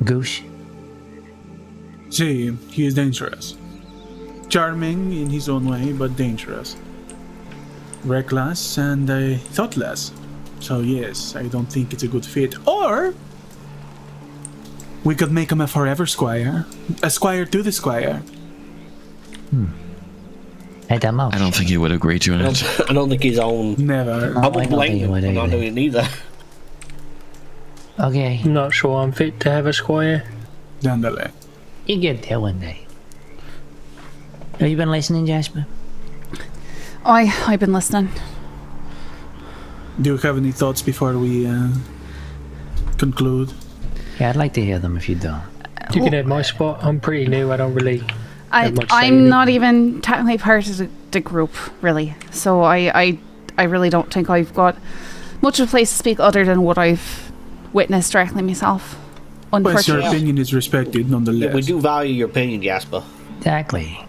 Goose? See, he is dangerous. Charming in his own way, but dangerous. Reckless and thoughtless. So yes, I don't think it's a good fit. Or we could make him a forever squire. A squire to the squire. I don't know. I don't think he would agree to it. I don't think his own. Never. I wouldn't blame him for not doing it either. Okay. I'm not sure I'm fit to have a squire. Dandale. You get there one day. Have you been listening, Jasper? I've been listening. Do you have any thoughts before we conclude? Yeah, I'd like to hear them if you don't. You can have my spot. I'm pretty new. I don't really have much say in I'm it. not even technically part of the group, really. So I really don't think I've got much of a place to speak other than what I've witnessed directly myself. But your Unfortunately. opinion is respected nonetheless. We do value your opinion, Jasper. Exactly.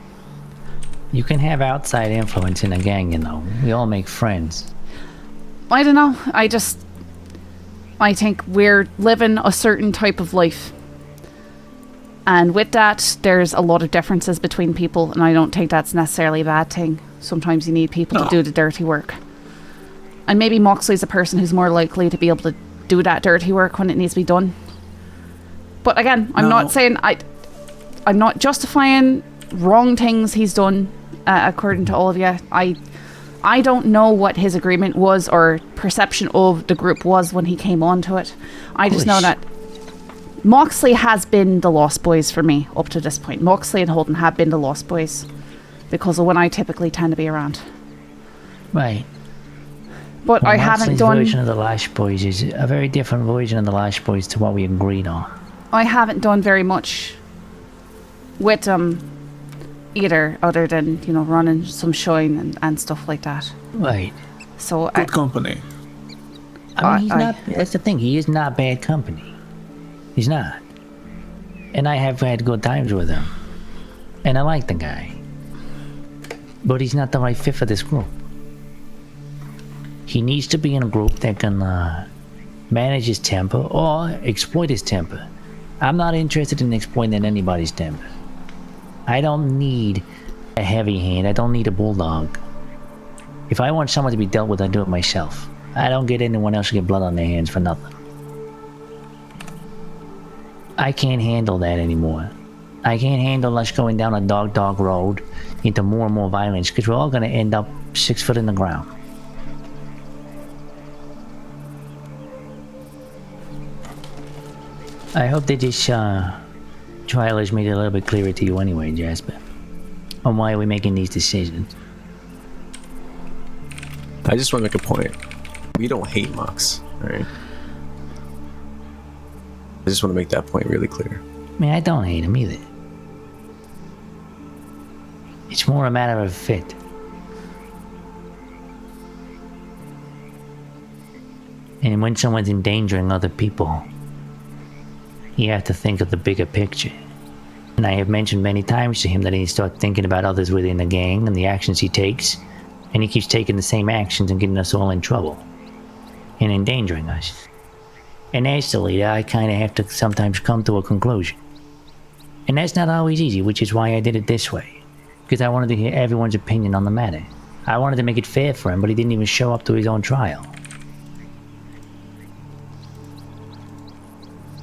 You can have outside influence in a gang, you know. We all make friends. I don't know. I think we're living a certain type of life. And with that, there's a lot of differences between people, and I don't think that's necessarily a bad thing. Sometimes you need people to do the dirty work. And maybe Moxley's a person who's more likely to be able to do that dirty work when it needs to be done. But again, I'm not saying I'm not justifying wrong things he's done, according to all of you. I don't know what his agreement was or perception of the group was when he came onto it. I just know that Moxley has been the Lost Boys for me up to this point. Moxley and Holden have been the Lost Boys because of when I typically tend to be around. Right. But Well, I haven't Moxley's done... version of the Lash Boys is a very different version of the Lash Boys to what we agreed on. I haven't done very much with them either, other than, you know, running some shine and stuff like that. Right. So Good company. I mean, he's not... That's the thing. He is not bad company. He's not. And I have had good times with him. And I like the guy. But he's not the right fit for this group. He needs to be in a group that can manage his temper or exploit his temper. I'm not interested in exploiting anybody's temper. I don't need a heavy hand. I don't need a bulldog. If I want someone to be dealt with, I do it myself. I don't get anyone else to get blood on their hands for nothing. I can't handle that anymore. I can't handle us going down a dog road into more and more violence, because we're all going to end up 6 foot in the ground. I hope that this trial has made it a little bit clearer to you anyway, Jasper, on why we're making these decisions. I just want to make a point. We don't hate Mox, alright? I just want to make that point really clear. I mean, I don't hate him either. It's more a matter of fit. And when someone's endangering other people, you have to think of the bigger picture. And I have mentioned many times to him that he needs to start thinking about others within the gang and the actions he takes, and he keeps taking the same actions and getting us all in trouble and endangering us. And as the leader, I kind of have to sometimes come to a conclusion. And that's not always easy, which is why I did it this way. Because I wanted to hear everyone's opinion on the matter. I wanted to make it fair for him, but he didn't even show up to his own trial.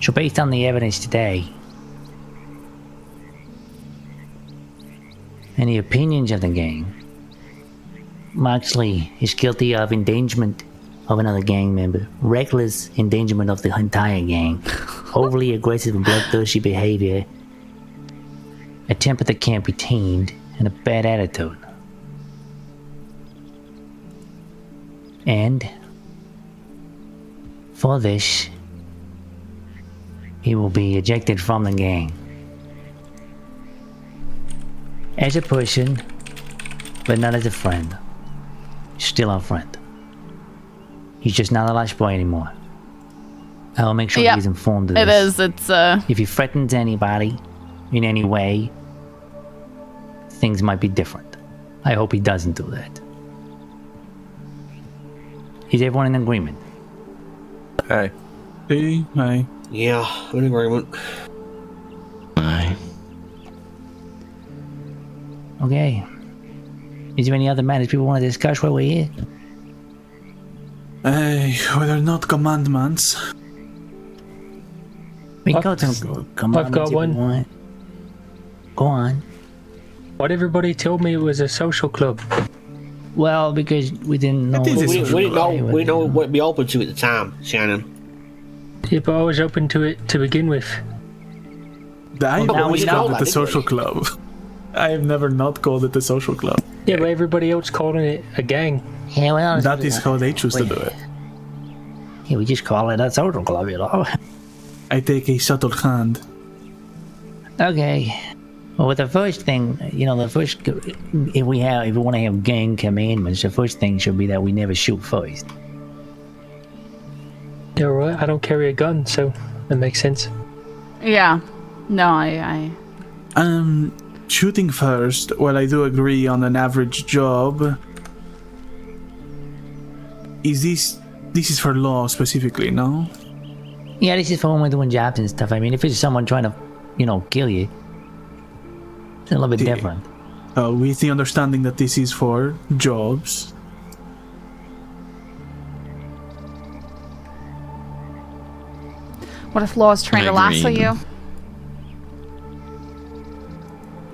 So based on the evidence today, and the opinions of the gang, Moxley is guilty of endangerment of another gang member, reckless endangerment of the entire gang, overly aggressive and bloodthirsty behavior, a temper that can't be tamed, and a bad attitude. And for this, he will be ejected from the gang. As a person, but not as a friend. Still our friend. He's just not a Lash Boy anymore. I will make sure he's informed of this. It's If he threatens anybody in any way, things might be different. I hope he doesn't do that. Is everyone in agreement? Hey. Hey, hi. Yeah, I'm in agreement. Aye. Okay. Is there any other matters people want to discuss while we're here? Whether or not commandments. We I've- got some commandments I've got if you one. want. Go on. What everybody told me it was a social club. Well, because we didn't know. It is a We social didn't know. club. We didn't know what to be open to at the time, Shannon. Yeah, but I was open to it to begin with. I've now always we know called that, it a didn't social we? club. I have never not called it a social club. Yeah, but everybody else calling it a gang. Yeah, well, That is how they choose to do it. Yeah, we just call it a social club, you know. I take a subtle hand. Okay. Well, with the first thing, you know, if we want to have gang commandments, the first thing should be that we never shoot first. Yeah, right. I don't carry a gun, so that makes sense. Yeah. No, I Shooting first, well, I do agree on an average job. Is this is for law specifically, no? Yeah, this is for when we're doing jobs and stuff. I mean, if it's someone trying to, you know, kill you, it's a little bit Yeah. different. With the understanding that this is for jobs. What if Law's trying to lasso Agreed. you?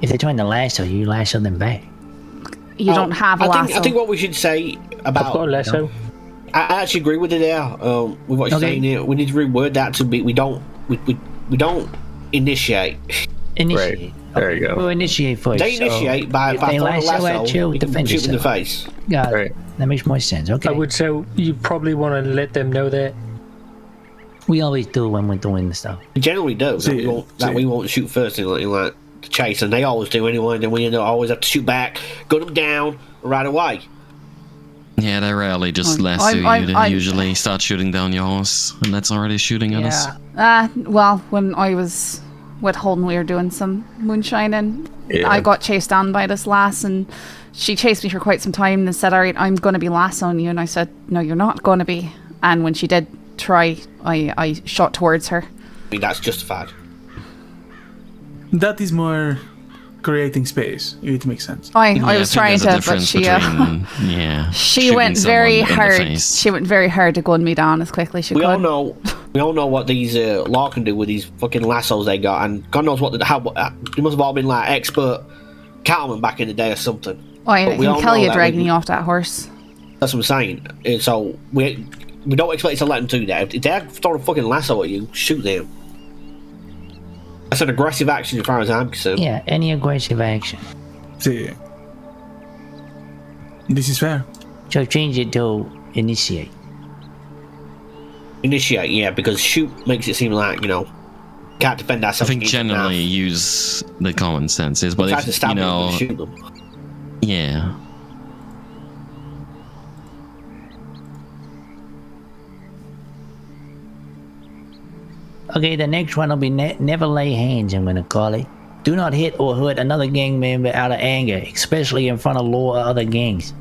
If they're trying to lasso you, lasso them back. You don't have a lasso. I think what we should say I've got a about. lasso. I actually agree with it there. With what you're Okay. saying here, we need to reword that to be we don't initiate. Initiate. There you go. We'll initiate first. They initiate by if they throwing a lasso lasso. at you, We can defend shoot in the yourself. face. Got it. Right. That makes more sense. Okay. I would say you probably want to let them know that. We always do when we're doing the stuff. We generally do. See, We won't shoot first in like the chase, and they always do anyway. And then we always have to shoot back, gun them down right away. Yeah, they rarely just lasso I'm- you. They I'm- usually start shooting down your horse, and that's already shooting at us. Well, when I was with Holden, we were doing some moonshining. Yeah. I got chased down by this lass, and she chased me for quite some time and said, "All right, I'm going to be lassoing you." And I said, "No, you're not going to be." And when she did try, I shot towards her. I mean, that's justified. That is more creating space. It makes sense. I Yeah, was think trying there's a to, but difference she between, yeah, she shooting went someone very in the hard. face. She went very hard to gun me down as quickly as she We could. all know what these law can do with these fucking lassos they got, and God knows how they must have all been like expert cattlemen back in the day or something. I but we all can kill know you that dragging we- you off that horse. That's what I'm saying. So we don't expect you to let them do that. If they're throwing a fucking lasso at you, shoot them. That's an aggressive action as far as I'm concerned. Yeah, any aggressive action. See, this is fair. So change it to initiate. Initiate, yeah, because shoot makes it seem like, can't defend I ourselves. think against them now. generally use the common senses, but Try to if stab you them and know, shoot them. yeah. Okay, the next one will be never lay hands, I'm gonna call it. Do not hit or hurt another gang member out of anger, especially in front of law or other gangs.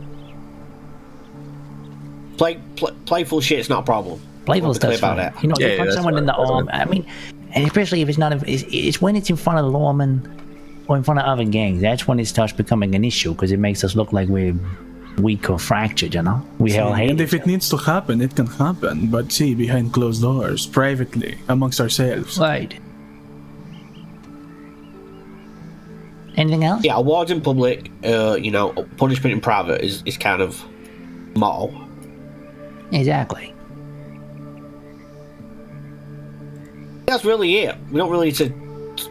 Playful shit's not a problem. Playful We'll be clear stuff's about fine. that. You know, Yeah, you punch that's someone in the fine. arm. I mean, and especially if it's not, it's when it's in front of the lawman or in front of other gangs. That's when it starts becoming an issue because it makes us look like we're weak or fractured. You know, we all hate And each if it needs to happen, it can happen. But see, behind closed doors, privately, amongst ourselves. Right. Anything else? Yeah, awards in public, punishment in private is kind of motto. Exactly. That's really it. We don't really need to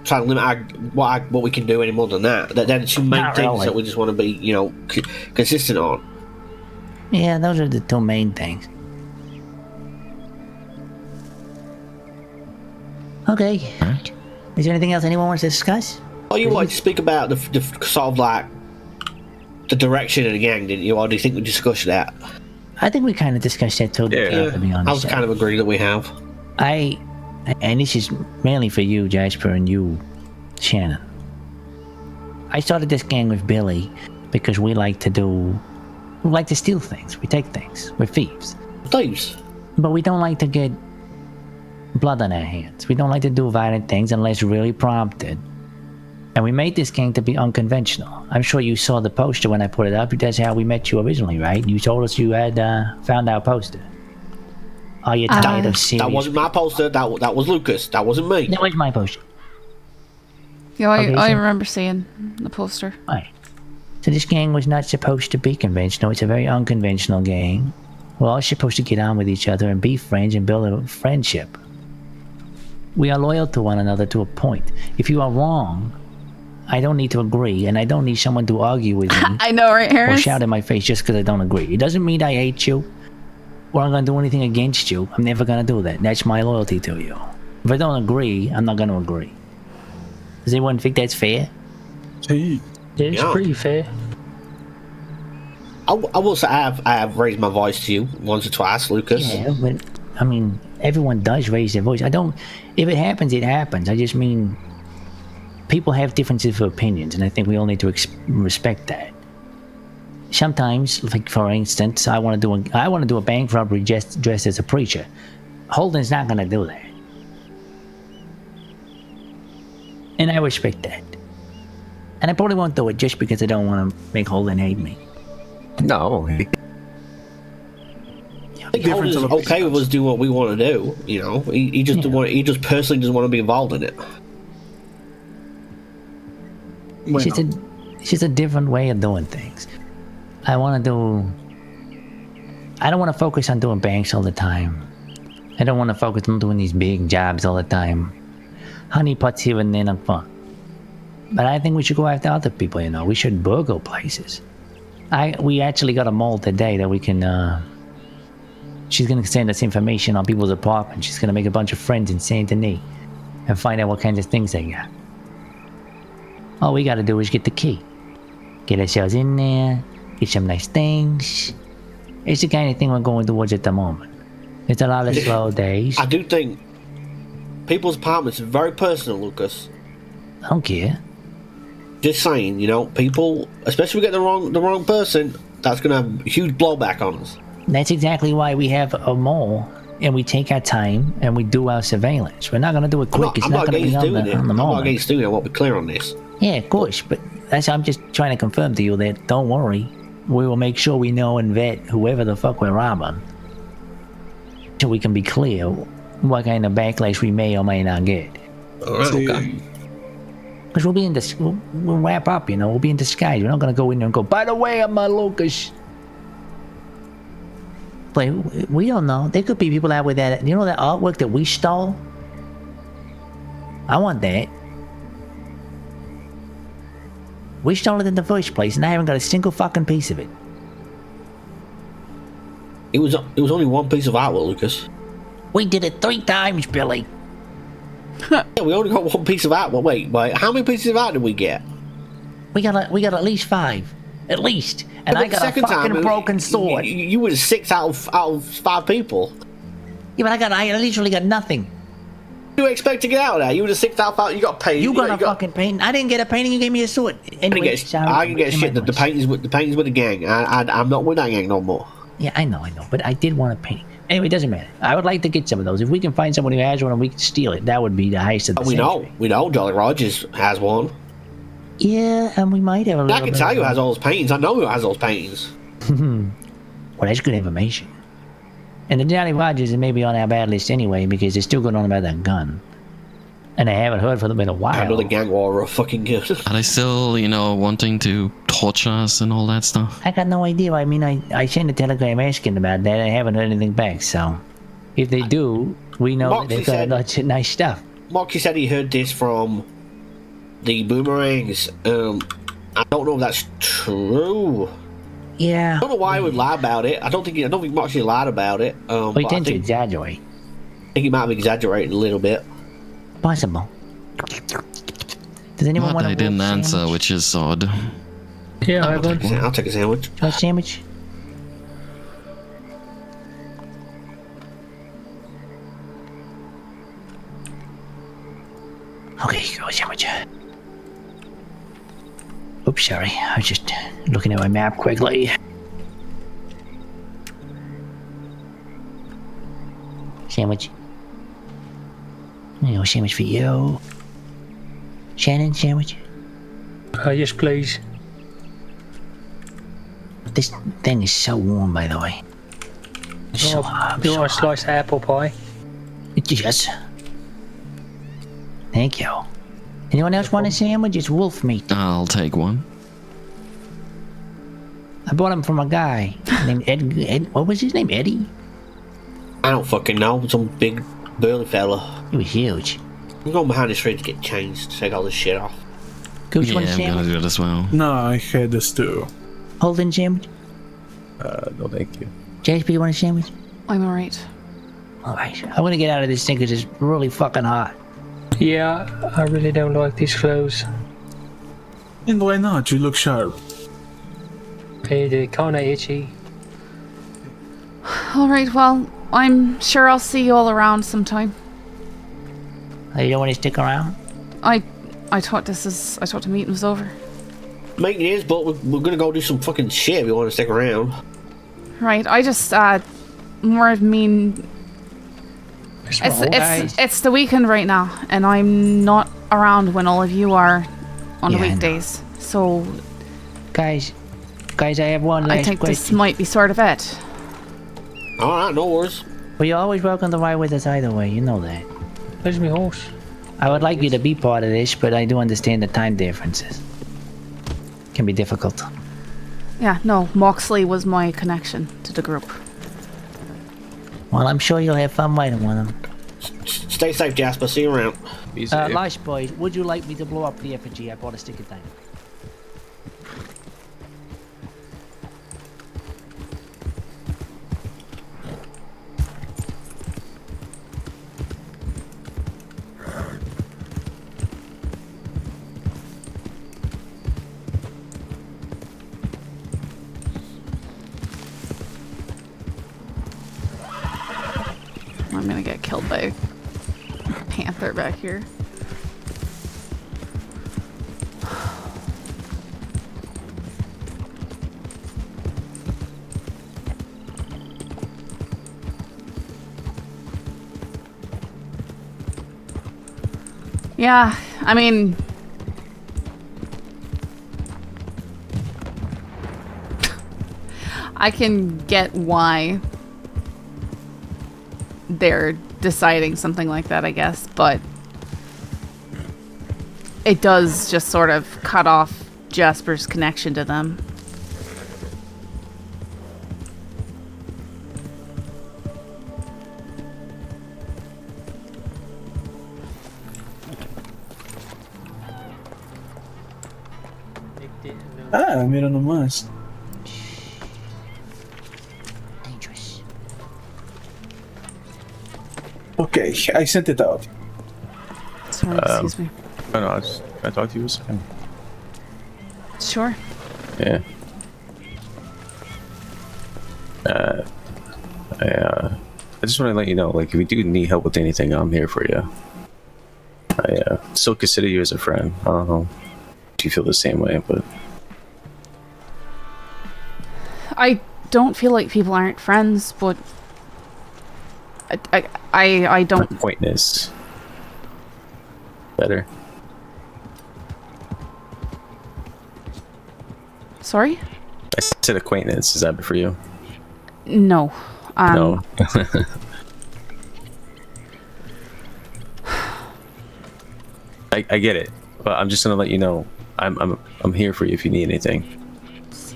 try to limit what we can do any more than that. They're the two main Not things really. that we just want to be, consistent on. Yeah, those are the two main things. Okay. Right. Is there anything else anyone wants to discuss? Oh, you wanted to speak about the sort of like the direction of the gang, didn't you? Or do you think we discussed that? I think we kind of discussed that too. Yeah. To be honest. I was kind of agree that we have. And this is mainly for you, Jasper, and you, Shannon. I started this gang with Billy because we like to steal things. We take things. We're thieves. Thieves. But we don't like to get blood on our hands. We don't like to do violent things unless really prompted. And we made this gang to be unconventional. I'm sure you saw the poster when I put it up. That's how we met you originally, right? You told us you had found our poster. Are you tired of serious... That wasn't my poster. That was Lucas. That wasn't me. That was my poster. Yeah, Okay, I so- remember seeing the poster. Right. So this gang was not supposed to be conventional. It's a very unconventional gang. We're all supposed to get on with each other and be friends and build a friendship. We are loyal to one another to a point. If you are wrong, I don't need to agree, and I don't need someone to argue with me I know, right, or Harris? shout in my face just because I don't agree. It doesn't mean I hate you or I'm going to do anything against you. I'm never going to do that. That's my loyalty to you. If I don't agree, I'm not going to agree. Does anyone think that's fair? Hey, It's Yeah. pretty fair. I will say I have raised my voice to you once or twice, Lucas. Yeah, but I mean, everyone does raise their voice. I don't. If it happens, it happens. I just mean, people have differences of opinions, and I think we all need to respect that. Sometimes, like for instance, I want to do a bank robbery dressed as a preacher. Holden's not gonna do that, and I respect that. And I probably won't do it just because I don't want to make Holden hate me. No. I think Difference Holden's of okay with us doing what we want to do. You know, he just don't want. He just personally doesn't want to be involved in it. bueno. It's just a different way of doing things. I don't want to focus on doing banks all the time. I don't want to focus on doing these big jobs all the time. Honeypots here and there are fun. But I think we should go after other people, you know. We should burgle places. We actually got a mole today that we can, she's going to send us information on people's apartments. She's going to make a bunch of friends in Saint Denis and find out what kinds of things they got. All we got to do is get the key. Get ourselves in there, get some nice things. It's the kind of thing we're going towards at the moment. It's a lot of slow days. I do think people's apartments are very personal, Lucas. I don't care. Just saying, you know, people, especially if we get the wrong person, that's going to have huge blowback on us. That's exactly why we have a mole, and we take our time and we do our surveillance. We're not going to do it quick. It's I'm not not going to be against on doing the it. I'm not moment. against doing it. I want to be clear on this. Yeah, of course, but I'm just trying to confirm to you that don't worry. We will make sure we know and vet whoever the fuck we're robbing, so we can be clear what kind of backlash we may or may not get. All right, See, okay. Because we'll wrap up, you know. We'll be in disguise. We're not going to go in there and go, by the way, I'm my Lucas. But we don't know. There could be people out with that. You know that artwork that we stole? I want that. We stole it in the first place, and I haven't got a single fucking piece of it. It was only one piece of artwork, Lucas. We did it 3 times, Billy. Yeah, we only got one piece of artwork. Wait, how many pieces of art did we get? We got at least 5. At least. And But I the got a second time, fucking broken sword. You were 6 out of 5 people. Yeah, but I literally got nothing. You expect to get out of there? You were the 6th out of 5. You got paid. You got a fucking painting. I didn't get a painting. You gave me a sword. Anyway, I can get shit. The paintings with the gang. I'm not with that gang no more. Yeah, I know. But I did want a painting. Anyway, it doesn't matter. I would like to get some of those. If we can find someone who has one and we can steal it, that would be the highest of the century. We know. Jolly Rogers has one. Yeah, and we might have a little I can bit tell of you a- who has all those paintings. I know who has those paintings. Well, that's good information. And the Jolly Rogers are maybe on our bad list anyway because they're still going on about that gun. And I haven't heard from them in a while. Another gang war are fucking good. Are they still, wanting to torture us and all that stuff? I got no idea. I mean, I sent a telegram asking about that. I haven't heard anything back, so... If they do, we know that Moxley they've got said- lots of nice stuff. Moxie said he heard this from the Boomerangs. I don't know if that's true. Yeah. I don't know why he would lie about it. I don't think Moxie lied about it. We but I tend to think exaggerate. he might be exaggerating a little bit. Possible. Does anyone But want they a didn't wolf answer, sandwich? which is odd. Yeah, I would. I'll take a sandwich. Want a sandwich? Okay, go sandwich. Oops, sorry. I was just looking at my map quickly. Sandwich. You know, sandwich for you. Shannon, sandwich. Yes, please. This thing is so warm, by the way. So hot. You want a slice of apple pie? Yes. Thank you. Anyone else want a sandwich? It's wolf meat. I'll take one. I bought them from a guy named Ed. What was his name? Eddie? I don't fucking know. Some big burly fella. He was huge. I'm going behind the street to get changed to take all this shit off. Gooch, Yeah, want a I'm gonna sandwich? do it as well. No, I had this too. Holden sandwich? No, thank you. Jasper, you want a sandwich? I'm alright. Alright. I'm gonna get out of this thing because it's really fucking hot. Yeah, I really don't like these clothes. And why not? You look sharp. They're kinda itchy. Alright, well, I'm sure I'll see you all around sometime. You don't want to stick around? I thought the meeting was over. Meeting is, but we're gonna go do some fucking shit if you want to stick around. Right, I just, more mean... Guys. It's the weekend right now, and I'm not around when all of you are on the Yeah, I know. weekdays. So Guys, I have one last I think this question. might be sort of it. Alright, no worries. Well, you're always welcome to ride with us either way, you know that. Where's my horse? I would like you to be part of this, but I do understand the time differences. Can be difficult. Yeah, no, Moxley was my connection to the group. Well, I'm sure you'll have fun riding with them. Stay safe, Jasper. See you around. Be safe. Lice boys, would you like me to blow up the effigy? I bought a stick of time. I'm gonna get killed by a panther back here. Yeah, I mean... I can get why they're deciding something like that, I guess, but it does just sort of cut off Jasper's connection to them. Meron namas. Dangerous. Okay, I sent it out. Sorry, excuse me. No, I thought you was. Sure. Yeah. I just want to let you know, like, if you do need help with anything, I'm here for you. I still consider you as a friend. I don't know if you feel the same way, but I don't feel like people aren't friends, but I don't... acquaintance. Better. Sorry? I said acquaintance. Is that for you? No. No. I get it, but I'm just gonna let you know I'm here for you if you need anything.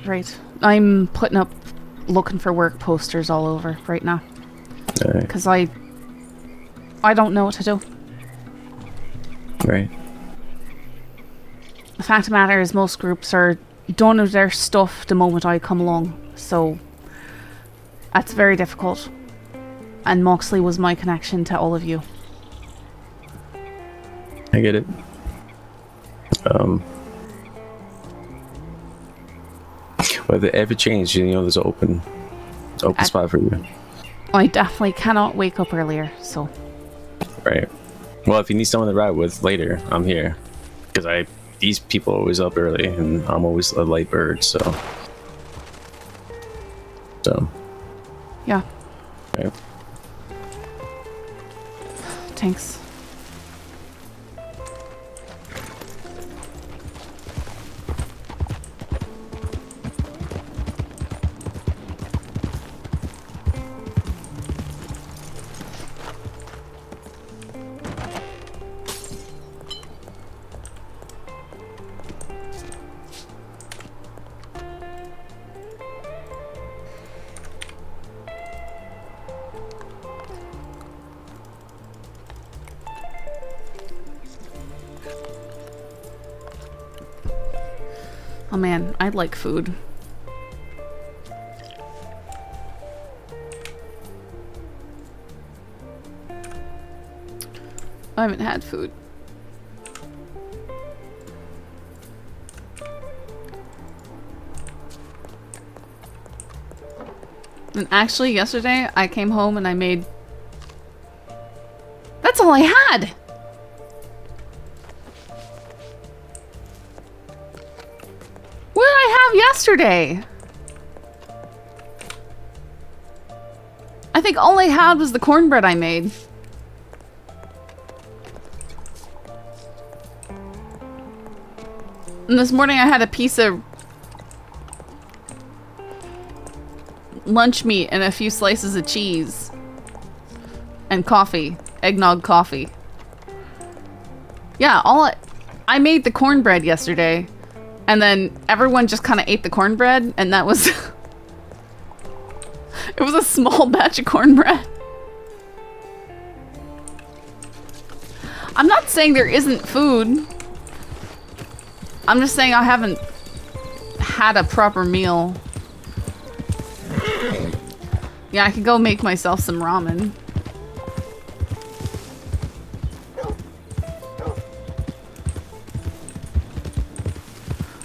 Right. I'm putting up looking for work posters all over right now. Alright. Because I don't know what to do. Right. The fact of the matter is most groups are done with their stuff the moment I come along. So that's very difficult. And Moxley was my connection to all of you. I get it. Well, if it ever changed, you know, there's an open spot for you. I definitely cannot wake up earlier, so... Right. Well, if you need someone to ride with later, I'm here. Because these people are always up early, and I'm always a light bird, so. Yeah. Right. Thanks. Oh man, I'd like food. I haven't had food. And actually, yesterday, I came home and I made... That's all I had! What did I have yesterday? I think all I had was the cornbread I made. And this morning I had a piece of lunch meat and a few slices of cheese. And coffee. Eggnog coffee. Yeah, I made the cornbread yesterday. And then everyone just kind of ate the cornbread. And that was... It was a small batch of cornbread. I'm not saying there isn't food. I'm just saying I haven't had a proper meal. Yeah, I could go make myself some ramen.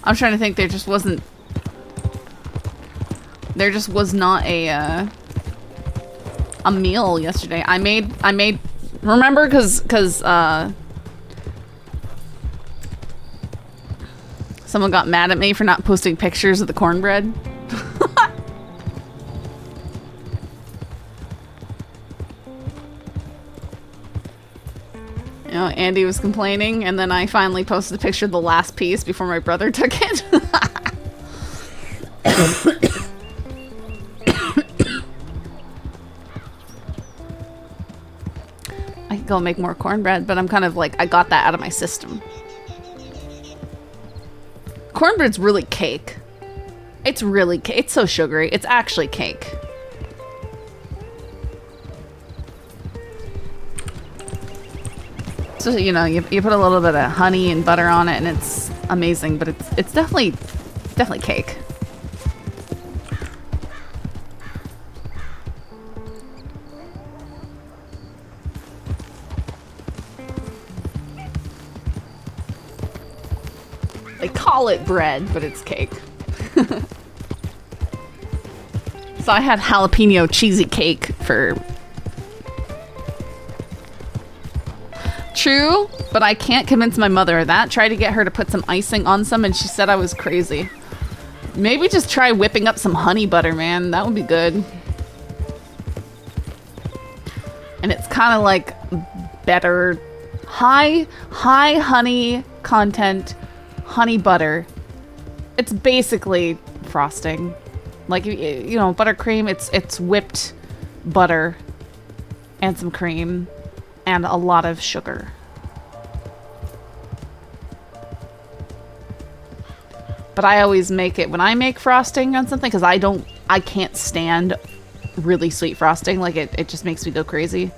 I'm trying to think. There just wasn't... There just was not a meal yesterday. I made... Remember, cause someone got mad at me for not posting pictures of the cornbread. You know, Andy was complaining, and then I finally posted a picture of the last piece before my brother took it. I could go make more cornbread, but I'm kind of like, I got that out of my system. Cornbread's really cake. It's really cake. It's so sugary. It's actually cake. So, you know, you put a little bit of honey and butter on it and it's amazing, but it's definitely cake. They call it bread, but it's cake. So I had jalapeno cheesy cake for... True, but I can't convince my mother of that. Tried to get her to put some icing on some and she said I was crazy. Maybe just try whipping up some honey butter, man. That would be good. And it's kind of like better... High honey content... honey butter. It's basically frosting. Like, you know, buttercream, it's whipped butter and some cream and a lot of sugar. But I always make it when I make frosting on something, because I can't stand really sweet frosting. Like, it just makes me go crazy.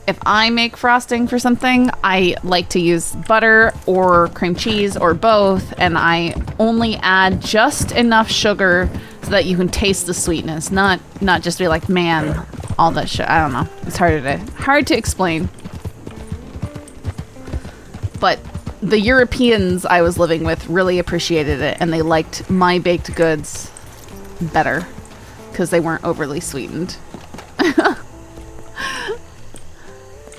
If I make frosting for something, I like to use butter or cream cheese or both, and I only add just enough sugar so that you can taste the sweetness, not just be like, man, all that shit. I don't know. It's hard to explain. But the Europeans I was living with really appreciated it, and they liked my baked goods better because they weren't overly sweetened.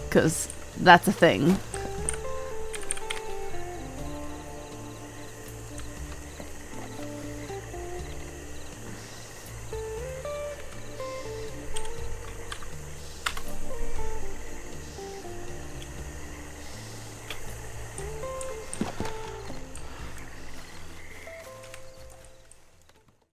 Because that's a thing.